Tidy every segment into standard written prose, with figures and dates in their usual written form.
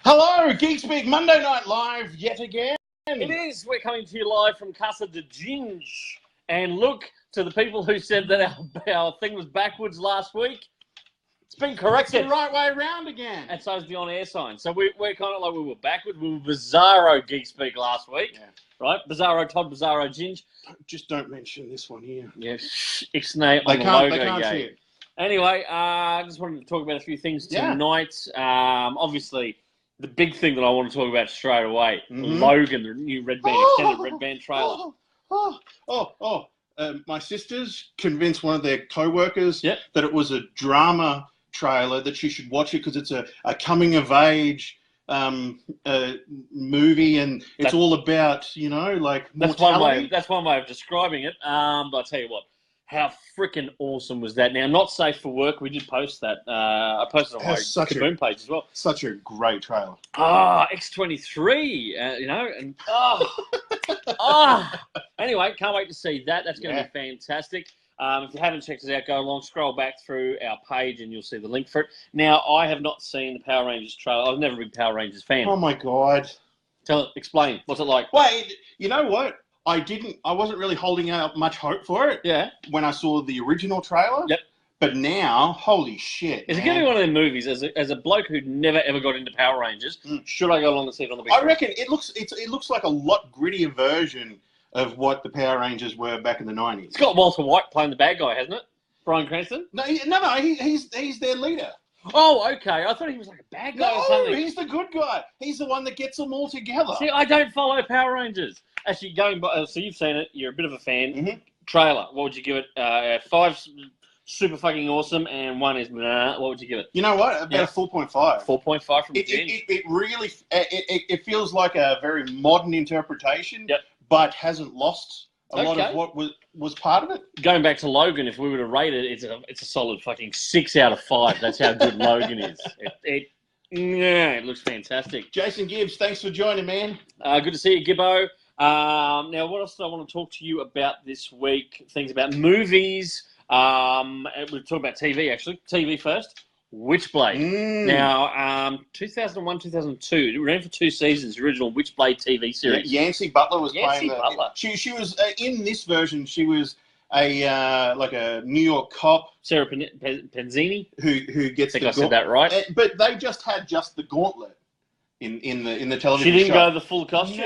Hello, Geek Speak Monday Night Live yet again. It is. We're coming to you live from Casa de Ginge. And look, to the people who said that our thing was backwards last week, it's been corrected. It's the right way around again. And so is the on-air sign. So we're kind of like we were backwards. We were Bizarro Geek Speak last week, right? Bizarro Todd, Bizarro Ginge. Just don't mention this one here. Yes, Ixnay on They the logo. can't see it. Anyway, I just wanted to talk about a few things tonight. Obviously, the big thing that I want to talk about straight away, Logan, the new Red Band extended Red Band trailer. My sisters convinced one of their co-workers that it was a drama trailer, that she should watch it because it's a coming-of-age movie, and it's all about, you know, like mortality. That's one way of describing it. But I'll tell you what, how freaking awesome was that? Now, not safe for work. We did post that. I posted on my Kaboom page as well. Such a great trailer. X-23, you know, and anyway, can't wait to see that. That's going to be fantastic. If you haven't checked us out, go along, scroll back through our page, and you'll see the link for it. Now, I have not seen the Power Rangers trailer. I was never a big Power Rangers fan. Oh my God! Explain. What's it like? Wait, you know what? I wasn't really holding out much hope for it. Yeah. When I saw the original trailer. Yep. But now, holy shit! Is it going to be one of them movies? As a bloke who never ever got into Power Rangers, should I go along and see it on the big screen? I reckon it looks like a lot grittier version of what the Power Rangers were back in the 90s. It's got Walter White playing the bad guy, hasn't it? Bryan Cranston? No, he's their leader. Oh, okay. I thought he was like a bad guy or something. No, he's the good guy. He's the one that gets them all together. See, I don't follow Power Rangers. Actually, going by, so you've seen it. You're a bit of a fan. Trailer. What would you give it? 5, super fucking awesome, and 1 is nah. What would you give it? You know what? About a 4.5. 4.5 from Ginge. It really it feels like a very modern interpretation, but hasn't lost a lot of what was part of it. Going back to Logan, if we were to rate it, it's a solid fucking 6 out of 5. That's how good Logan is. It looks fantastic. Jason Gibbs, thanks for joining, man. Good to see you, Gibbo. Now, what else do I want to talk to you about this week? Things about movies. We'll talk about TV, actually. TV first. Witchblade. Now, 2001, 2002, it ran for 2 seasons, the original Witchblade TV series. Yancy Butler was playing Butler. She was, in this version, she was like a New York cop. Sarah Penzini. Who gets I think I said that right. But they just had the gauntlet in the television show. She didn't go the full costume?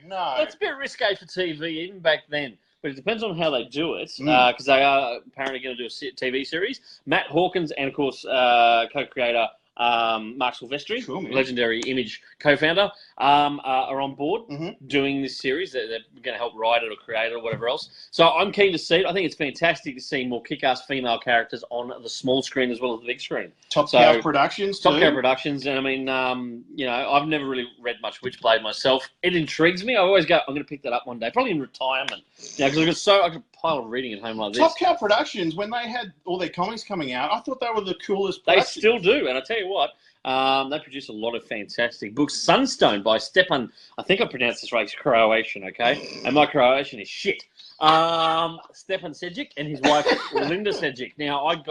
No. That's a bit risque for TV, even back then. But it depends on how they do it, because they are apparently going to do a TV series. Matt Hawkins and, of course, co-creator Mark Silvestri, legendary Image co-founder, are on board doing this series. They're going to help write it or create it or whatever else. So I'm keen to see it. I think it's fantastic to see more kick-ass female characters on the small screen as well as the big screen. Top Cow Productions, Top Cow Productions. And I mean, you know, I've never really read much Witchblade myself. It intrigues me. I always go, I'm going to pick that up one day, probably in retirement. Yeah, because I got a pile of reading at home like this. Top Cow Productions, when they had all their comics coming out, I thought they were the coolest productions. They still do, and I tell you what, they produce a lot of fantastic books. Sunstone by Stepan, I think I pronounced this right, it's Croatian, okay? And my Croatian is shit. Stepan Sejic and his wife Linda Sejic. Now I've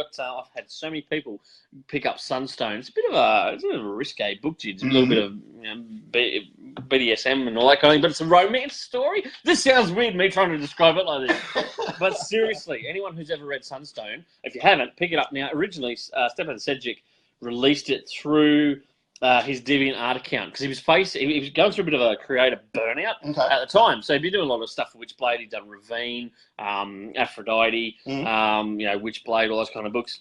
had so many people pick up Sunstone. It's a bit of a risque book, it's a little bit of BDSM and all that kind of thing, but it's a romance story. This sounds weird, me trying to describe it like this. But seriously, anyone who's ever read Sunstone, if you haven't, pick it up now. Originally, Stepan Sejic released it through his DeviantArt account because he was going through a bit of a creative burnout at the time. So he'd been doing a lot of stuff for Witchblade. He'd done Ravine, Aphrodite, you know, Witchblade, all those kind of books.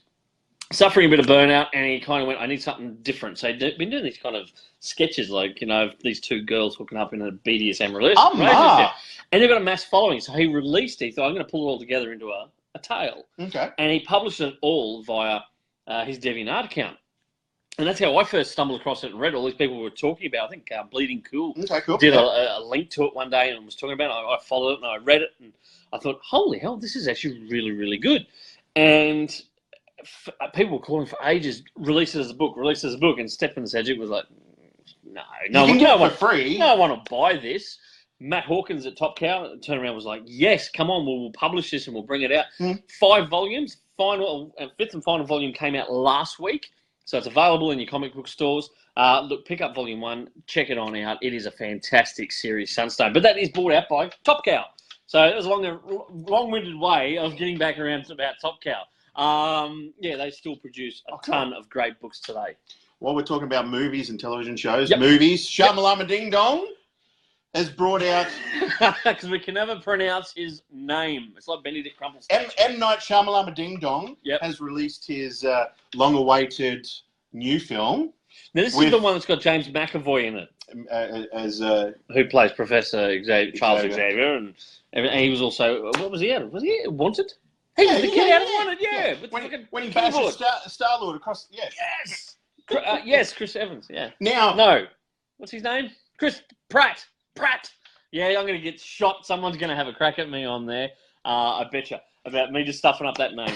Suffering a bit of burnout, and he kind of went, I need something different. So he'd been doing these kind of sketches, like, you know, these 2 girls hooking up in a BDSM relationship. And they've got a mass following. So he released it. He thought, I'm going to pull it all together into a tale. And he published it all via his DeviantArt account. And that's how I first stumbled across it and read all these people were talking about. I think Bleeding Cool did a link to it one day and was talking about it. I followed it and I read it and I thought, holy hell, this is actually really, really good. And people were calling for ages, release it as a book. And Stepan Sejic was like, no one for free. No one will buy this. Matt Hawkins at Top Cow turned around and was like, yes, come on, we'll publish this and we'll bring it out. 5 volumes. 5th and final volume came out last week. So it's available in your comic book stores. Look, pick up Volume 1. Check it on out. It is a fantastic series, Sunstone. But that is brought out by Top Cow. So it was a long-winded way of getting back around to about Top Cow. Yeah, they still produce a ton of great books today. While we're talking about movies and television shows, movies, Shamalama Ding Dong has brought out... Because we can never pronounce his name. It's like Benedict Crumple's. M. Night Shyamalan Ding Dong has released his long-awaited new film. Now, this is the one that's got James McAvoy in it. Who plays Professor Charles Xavier. And he was also... What was he at? Was he Wanted? He was the kid out of Wanted, yeah. When he bashes Star-Lord across... Yes! Yes, Chris Evans, yeah. Now... No. What's his name? Chris Pratt. Yeah, I'm going to get shot. Someone's going to have a crack at me on there. I betcha. About me just stuffing up that name.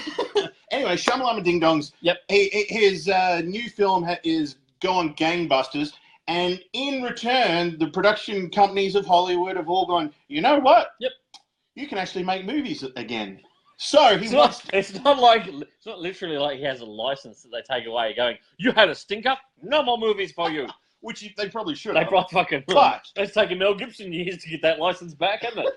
Anyway, Shamalama Ding Dong's... His new film is gone gangbusters. And in return, the production companies of Hollywood have all gone, you know what? You can actually make movies again. So it's not literally like he has a license that they take away going, you had a stinker, no more movies for you. Which they probably should have. They probably fucking would. But it's taken Mel Gibson years to get that license back, hasn't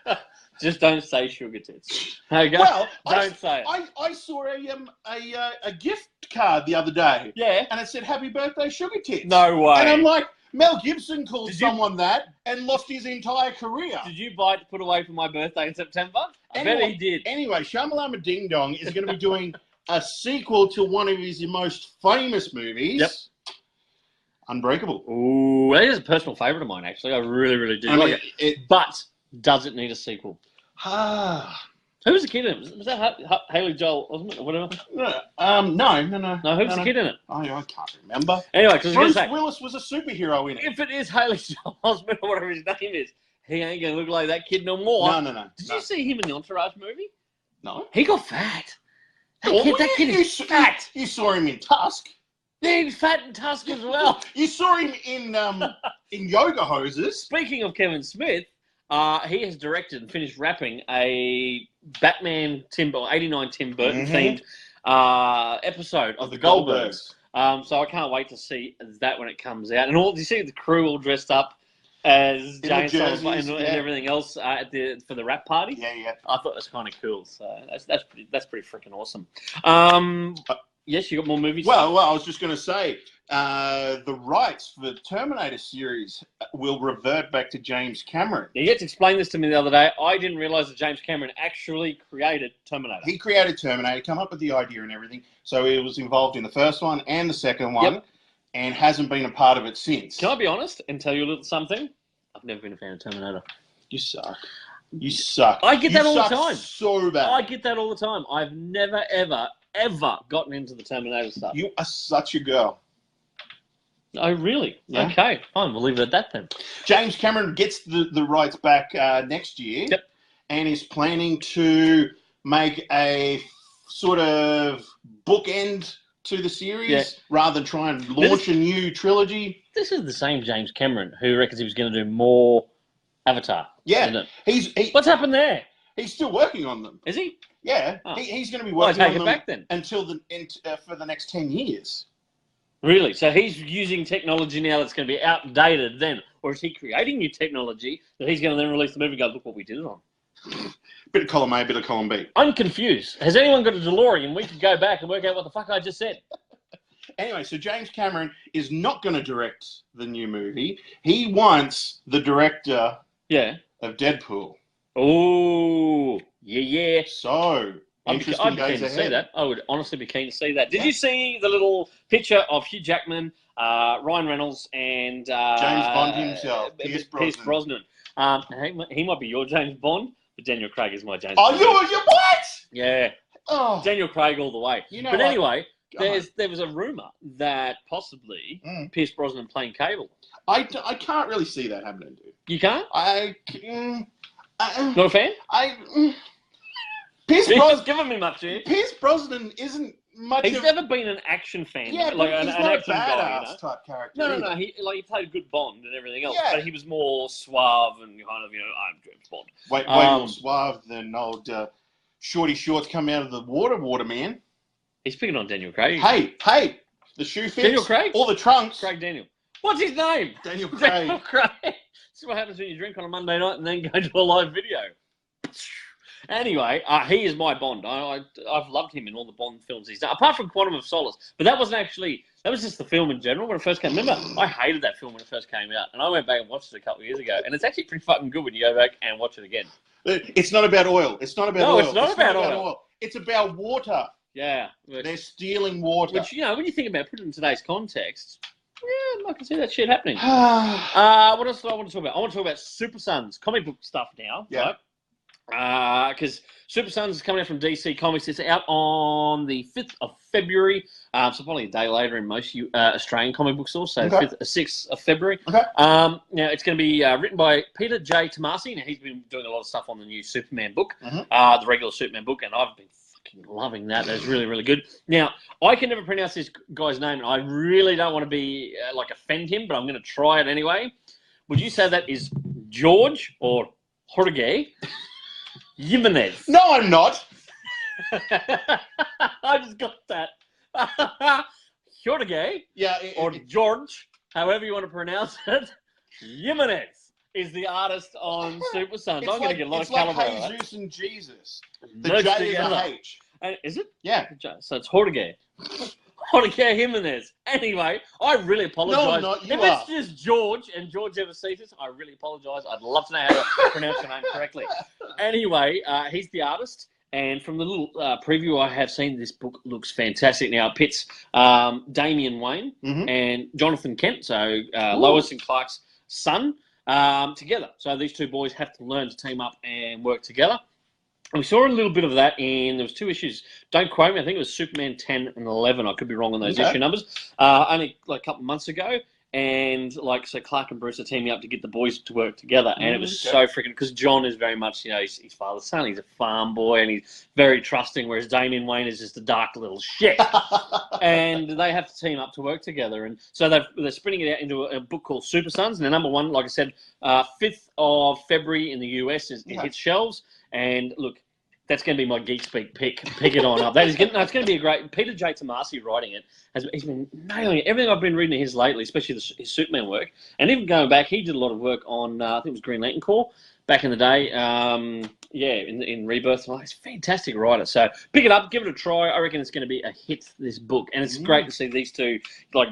it? Just don't say sugar tits. Okay? Well, don't say it. I saw a gift card the other day. Yeah. And it said, happy birthday, sugar tits. No way. And I'm like, Mel Gibson called someone that and lost his entire career. Did you buy it to put away for my birthday in September? I bet he did. Anyway, Shamalama Ding Dong is going to be doing a sequel to one of his most famous movies. Unbreakable. Ooh, that is a personal favourite of mine, actually. I really, really do like it. But does it need a sequel? Who was the kid in it? Was that Haley Joel, wasn't it, or whatever? No. No, who was the kid in it? I can't remember. Anyway, because Bruce Willis was a superhero in it. If it is Haley Joel Osment or whatever his name is, he ain't going to look like that kid no more. No. Did you see him in the Entourage movie? No. He got fat. That kid is fat. You saw him in Tusk. Yeah, he's fat in Tusk as well. You saw him in Yoga Hoses. Speaking of Kevin Smith, he has directed and finished wrapping a Batman 89 Tim Burton themed episode of the Goldbergs. So I can't wait to see that when it comes out. And do you see the crew all dressed up as James and everything else for the rap party? Yeah. I thought it was kind of cool. So that's pretty freaking awesome. Yes, you got more movies? Well, I was just going to say, the rights for the Terminator series will revert back to James Cameron. You had to explain this to me the other day. I didn't realise that James Cameron actually created Terminator. He created Terminator, come up with the idea and everything. So he was involved in the first one and the second one, and hasn't been a part of it since. Can I be honest and tell you a little something? I've never been a fan of Terminator. You suck. You suck. I get that all the time. So bad. I get that all the time. I've never, ever gotten into the Terminator stuff. You are such a girl. Oh, really? Yeah. Okay, fine. We'll leave it at that then. James Cameron gets the rights back next year and is planning to make a sort of bookend to the series rather than try and launch a new trilogy. This is the same James Cameron who reckons he was going to do more Avatar. Yeah. What's happened there? He's still working on them. Is he? Yeah. Oh. He's going to be working on them back, then. Until for the next 10 years. Really? So he's using technology now that's going to be outdated then? Or is he creating new technology that he's going to then release the movie and go, look what we did it on? Bit of column A, bit of column B. I'm confused. Has anyone got a DeLorean? We could go back and work out what the fuck I just said. Anyway, so James Cameron is not going to direct the new movie. He wants the director of Deadpool. Oh, yeah. So... I'd be keen to see that. I would honestly be keen to see that. Did you see the little picture of Hugh Jackman, Ryan Reynolds, and James Bond himself, Pierce Brosnan? He might be your James Bond, but Daniel Craig is my James Bond. Oh, you what? Yeah. Oh. Daniel Craig all the way. But anyway, there was a rumor that possibly Pierce Brosnan playing Cable. I can't really see that happening, dude. You can't? Not a fan? Pierce giving me much, dude. Pierce Brosnan isn't much. He's never been an action fan. Yeah, like he's an not action a badass guy, type character. No. He played a good Bond and everything else, but he was more suave and kind of I'm James Bond. Way more suave than old Shorty Shorts coming out of the water man. He's picking on Daniel Craig. Hey, the shoe fits. Daniel Craig? All the trunks. Craig Daniel. What's his name? Daniel Craig. Daniel Craig. This is what happens when you drink on a Monday night and then go to a live video. Anyway, he is my Bond. I've loved him in all the Bond films he's done, apart from Quantum of Solace. But that wasn't actually, that was just the film in general when it first came. Remember, I hated that film when it first came out, and I went back and watched it a couple of years ago, and it's actually pretty fucking good when you go back and watch it again. It's not about oil. It's not about oil. No, it's not about oil. It's about water. Yeah. They're stealing water. Which, you know, when you think about it, put it in today's context, yeah, I can see that shit happening. What else do I want to talk about? I want to talk about Super Sons, comic book stuff now. Yeah. Right? Because Super Sons is coming out from DC Comics. It's out on the 5th of February, so probably a day later in most Australian comic book stores, so 6th of February. Okay. Now, it's going to be written by Peter J. Tomasi. Now, he's been doing a lot of stuff on the new Superman book, the regular Superman book, and I've been fucking loving that. That's really, really good. Now, I can never pronounce this guy's name, and I really don't want to be, offend him, but I'm going to try it anyway. Would you say that is George or Jorge Jimenez? No, I'm not. I just got that. Jorge, or George, however you want to pronounce it, Jimenez is the artist on Super Sons. I'm going to get a lot of caliber. It's like Jesus and Jesus. The J is a H. Is it? Yeah. So it's Jorge. Jorge Jimenez. Anyway, I really apologise. No, if it's just George and George ever sees this, I really apologise. I'd love to know how to pronounce your name correctly. Anyway, he's the artist. And from the little preview I have seen, this book looks fantastic. Now, it pits Damian Wayne and Jonathan Kent, so Lois and Clark's son, together. So these two boys have to learn to team up and work together. And we saw a little bit of that in, there was 2 issues. Don't quote me, I think it was Superman 10 and 11. I could be wrong on those issue numbers. Only like a couple of months ago. And so Clark and Bruce are teaming up to get the boys to work together. And it was so freaking, because John is very much, his father's son. He's a farm boy and he's very trusting, whereas Damian Wayne is just a dark little shit. And they have to team up to work together. And so they're spinning it out into a book called Super Sons. And number 1, like I said, 5th of February in the US, it hits shelves. And look, that's going to be my Geek Speak pick. Pick it on up. It's going to be a great. Peter J. Tomasi writing it. He's been nailing it. Everything I've been reading of his lately, especially his Superman work. And even going back, he did a lot of work on, I think it was Green Lantern Corps back in the day. In Rebirth. Well, he's a fantastic writer. So pick it up, give it a try. I reckon it's going to be a hit, this book. And it's great to see these two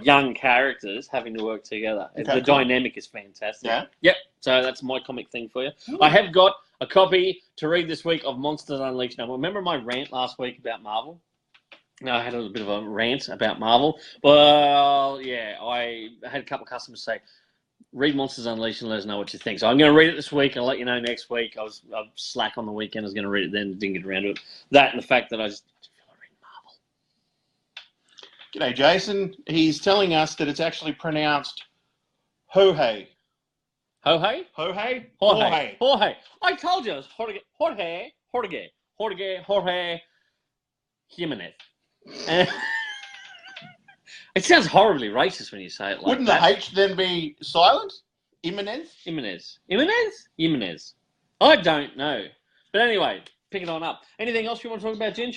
young characters having to work together. The dynamic is fantastic. Yeah. Yep. So that's my comic thing for you. I have got a copy to read this week of Monsters Unleashed. Now, remember my rant last week about Marvel? I had a little bit of a rant about Marvel. Well, yeah, I had a couple of customers say, read Monsters Unleashed and let us know what you think. So I'm going to read it this week and I'll let you know next week. I was slack on the weekend. I was going to read it then, didn't get around to it. That and the fact that I just feel like reading Marvel. G'day, Jason. He's telling us that it's actually pronounced Jorge. Jorge? Jorge? Jorge. Jorge. I told you it was Jorge Jimenez. It sounds horribly racist when you say it like Wouldn't that. the H then be silent? Jimenez? I don't know. But anyway, pick it on up. Anything else you want to talk about, Ginge?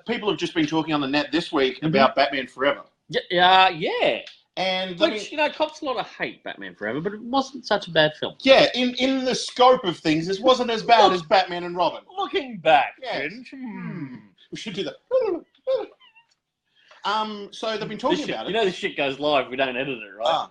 People have just been talking on the net this week about Batman Forever. Yeah. And which, cops a lot of hate Batman Forever, but it wasn't such a bad film. Yeah, in the scope of things, this wasn't as bad as Batman and Robin. Looking back, we should do that. So they've been talking about it. This shit goes live. We don't edit it, right?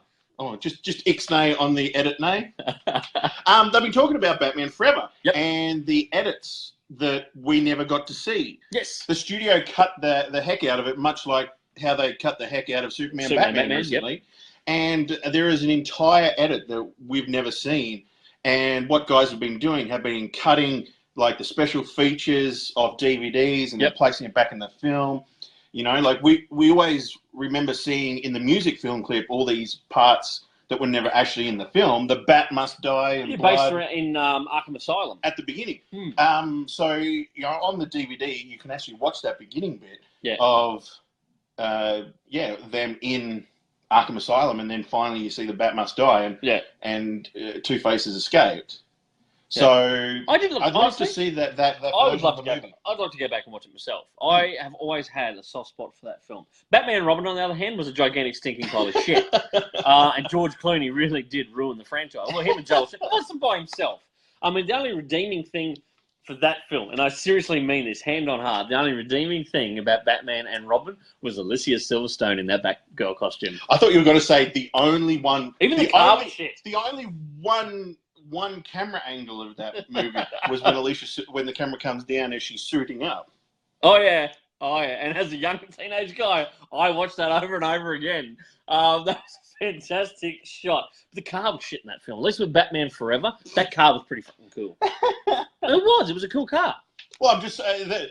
Just ixnay on the edit nay. They've been talking about Batman Forever and the edits that we never got to see. Yes. The studio cut the heck out of it, much like how they cut the heck out of Superman Batman recently. And there is an entire edit that we've never seen. And what guys have been doing have been cutting the special features of DVDs and placing it back in the film. We always remember seeing in the music film clip all these parts that were never actually in the film. The Bat Must Die and based in Arkham Asylum at the beginning. So on the DVD you can actually watch that beginning bit of them in Arkham Asylum, and then finally you see the Bat Must Die and Two-Face has escaped. So I did look. I'd love to see that I would version love of to the go. movie. I'd like to go back and watch it myself. I have always had a soft spot for that film. Batman and Robin, on the other hand, was a gigantic stinking pile of shit. And George Clooney really did ruin the franchise. Well, him and Joel wasn't by himself. I mean, the only redeeming thing for that film, and I seriously mean this, hand on heart, the only redeeming thing about Batman and Robin was Alicia Silverstone in that Batgirl costume. I thought you were going to say the only one. Even the car was shit. The only one camera angle of that movie was when the camera comes down as she's suiting up. Oh yeah. And as a young teenage guy, I watched that over and over again. That was a fantastic shot. But the car was shit in that film. At least with Batman Forever, that car was pretty fucking cool. It was a cool car. Well, I'm just saying that,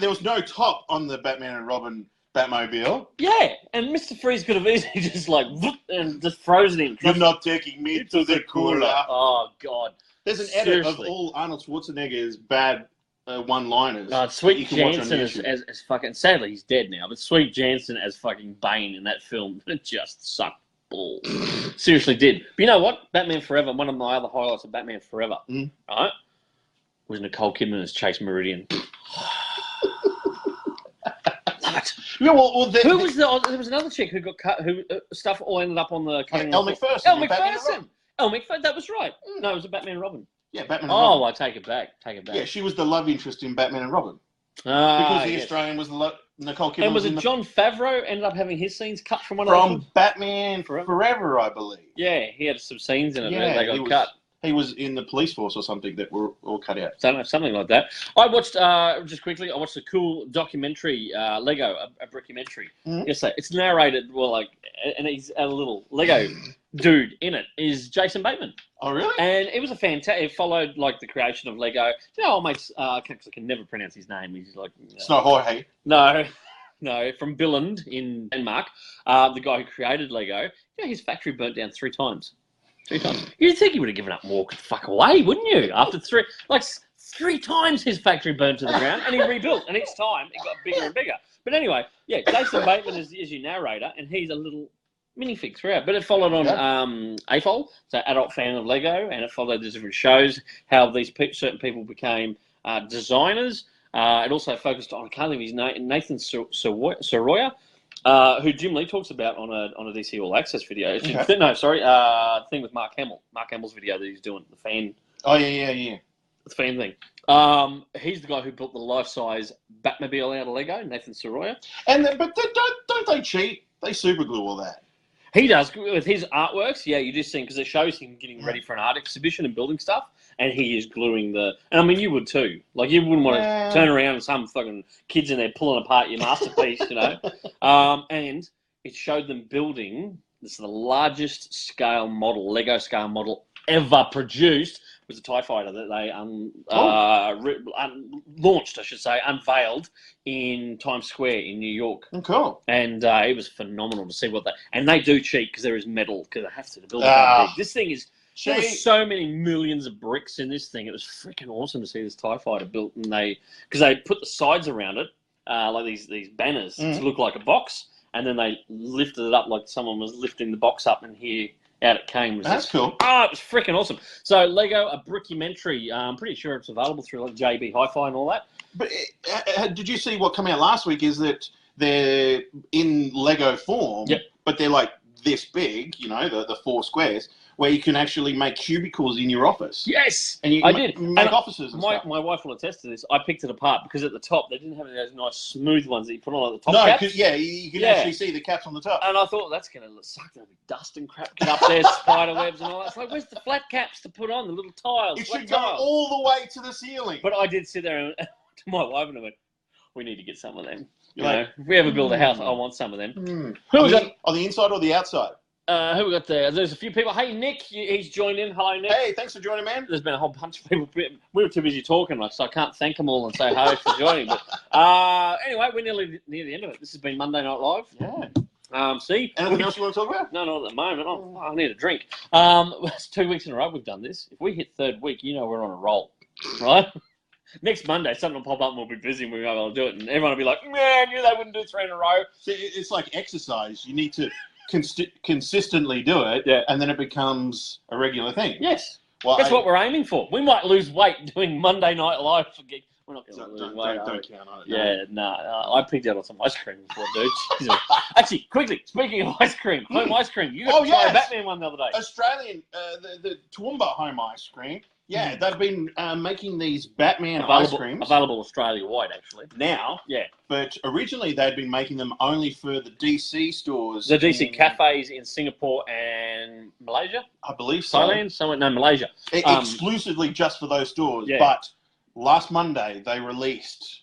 there was no top on the Batman and Robin Batmobile. Yeah, and Mr. Freeze could have easily just whoop, and just frozen him. You're not taking me to the cooler. Oh, God. There's an edit of all Arnold Schwarzenegger's bad one-liners. Sweet Jansen as fucking... Sadly, he's dead now, but Sweet Jansen as fucking Bane in that film just sucked balls. Seriously did. But you know what? Batman Forever, one of my other highlights of Batman Forever, right, was Nicole Kidman as Chase Meridian. Yeah, there was another chick who got cut, who stuff all ended up on the cutting Elle McPherson. Elle McPherson, that was right. No, it was a Batman and Robin. Yeah, Batman and Robin. I take it back. Yeah, she was the love interest in Batman and Robin. Because the Australian was Nicole Kidman. And was it John Favreau ended up having his scenes cut from Batman Forever, I believe. Yeah, he had some scenes in it that they got cut. He was in the police force or something that were all cut out. Something like that. I watched, just quickly, a cool documentary, Lego, a brickumentary. Yesterday. It's narrated, and he's a little Lego dude in it, is Jason Bateman. Oh, really? And it was a fantastic, it followed, the creation of Lego. Old mate's, I can never pronounce his name. He's it's not Jorge. No, from Billund in Denmark, the guy who created Lego. His factory burnt down 3 times. 3 times. You'd think he would have given up and walked the fuck away, wouldn't you? After 3 times his factory burned to the ground, and he rebuilt. And each time it got bigger and bigger. But anyway, Jason Bateman is your narrator, and he's a little minifig throughout. But it followed on AFOL, so Adult Fan of Lego, and it followed the different shows, how these certain people became designers. It also focused on, I can't think of his name, Nathan Soroya. Who Jim Lee talks about on a DC All Access video. Okay. No, sorry, thing with Mark Hamill. Mark Hamill's video that he's doing, the fan. Oh, yeah. The fan thing. He's the guy who built the life-size Batmobile out of Lego, Nathan Soroya. But don't they cheat? They superglue all that. He does. With his artworks, you just see, because it shows him getting ready for an art exhibition and building stuff, and he is gluing and I mean, you would too. You wouldn't want to turn around and some fucking kids in there pulling apart your masterpiece, And it showed them building, this is the largest scale model, Lego scale model ever produced, was a TIE fighter that they launched, I should say, unveiled in Times Square in New York. Oh, cool. And it was phenomenal to see and they do cheat because there is metal, because they have to build it that big. This thing is, there were so many millions of bricks in this thing. It was freaking awesome to see this TIE fighter built, and because they put the sides around it, like these banners to look like a box, and then they lifted it up like someone was lifting the box up, and here out it came. That's cool. Oh, it was freaking awesome. So Lego, a brickumentary. I'm pretty sure it's available through JB Hi-Fi and all that. But did you see what came out last week? Is that they're in Lego form, but they're this big, the 4 squares, where you can actually make cubicles in your office. Yes, and I did. Make offices. And my wife will attest to this. I picked it apart because at the top they didn't have any of those nice smooth ones that you put on at the top. No, because you can actually see the caps on the top. And I thought that's going to suck. There'll be dust and crap get up there, spider webs and all that. It's where's the flat caps to put on, the little tiles? It should go all the way to the ceiling. But I did sit there and to my wife and I went, "We need to get some of them. If we ever build a house, I want some of them." On the inside or the outside? Who we got there? There's a few people. Hey, Nick, he's joined in. Hello, Nick. Hey, thanks for joining, man. There's been a whole bunch of people. We were too busy talking, so I can't thank them all and say hi for joining. But anyway, we're nearly near the end of it. This has been Monday Night Live. Yeah. See? Anything else you want to talk about? No, not at the moment. I need a drink. It's 2 weeks in a row we've done this. If we hit 3rd week, we're on a roll, right? Next Monday, something will pop up and we'll be busy and we'll be able to do it. And everyone will be like, man, I knew they wouldn't do 3 in a row. See, it's like exercise. You need to consistently do it, and then it becomes a regular thing. Yes. Well, That's what we're aiming for. We might lose weight doing Monday Night Live for Geek. We're not going to lose weight. Don't count on it. Yeah, I picked out on some ice cream before, dude. Jesus. Actually, quickly, speaking of ice cream, home ice cream. You got to try a Batman one the other day. Australian, the Toowoomba home ice cream. Yeah, they've been making these Batman ice creams. Available Australia-wide, actually. Now. Yeah. But originally they'd been making them only for the DC stores. The DC cafes in Singapore and Malaysia? I believe so. Thailand? Somewhere, no, Malaysia. Exclusively just for those stores. Yeah. But last Monday they released...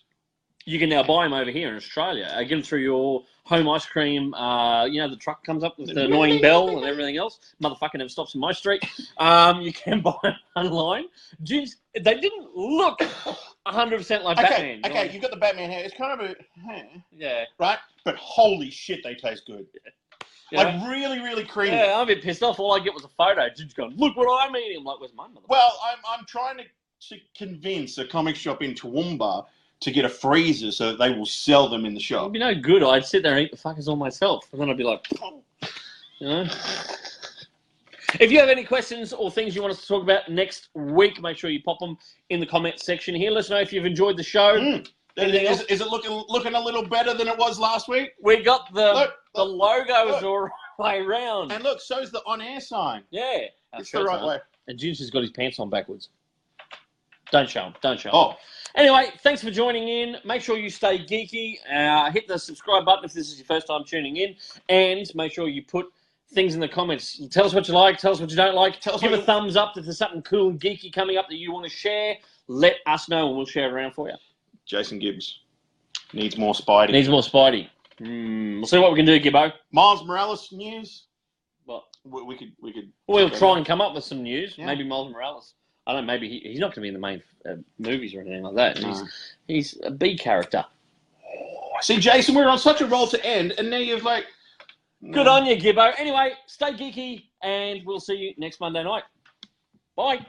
You can now buy them over here in Australia. Get them through your home ice cream. The truck comes up with the annoying bell and everything else. Motherfucker never stops in my street. You can buy them online. Jeez, they didn't look 100% like Batman. Okay, you've got the Batman hair. It's kind of a... Yeah. Right? But holy shit, they taste good. Yeah. Like really, really creamy. Yeah, I'm a bit pissed off. All I get was a photo. Jim's going, look what I'm eating. I'm like, where's my mother? Well, I'm trying to convince a comic shop in Toowoomba to get a freezer so that they will sell them in the shop. It'd be no good. I'd sit there and eat the fuckers all myself. And then I'd be like, you know. If you have any questions or things you want us to talk about next week, make sure you pop them in the comments section here. Let us know if you've enjoyed the show. Is it looking a little better than it was last week? We got the logos all the way around. And look, so's the on-air sign. Yeah. It's the right way. And Jim's has got his pants on backwards. Don't show him. Don't show him. Oh. Anyway, thanks for joining in. Make sure you stay geeky. Hit the subscribe button if this is your first time tuning in. And make sure you put things in the comments. Tell us what you like. Tell us what you don't like. Give a thumbs up if there's something cool and geeky coming up that you want to share. Let us know and we'll share it around for you. Jason Gibbs needs more Spidey. Needs more Spidey. We'll see what we can do, Gibbo. Miles Morales news. What? We could. We'll try and come up with some news. Yeah. Maybe Miles Morales. I don't know, maybe he's not going to be in the main movies or anything like that. No. He's a B character. See, Jason, we're on such a roll to end, and now you've like... Good on you, Gibbo. Anyway, stay geeky, and we'll see you next Monday night. Bye.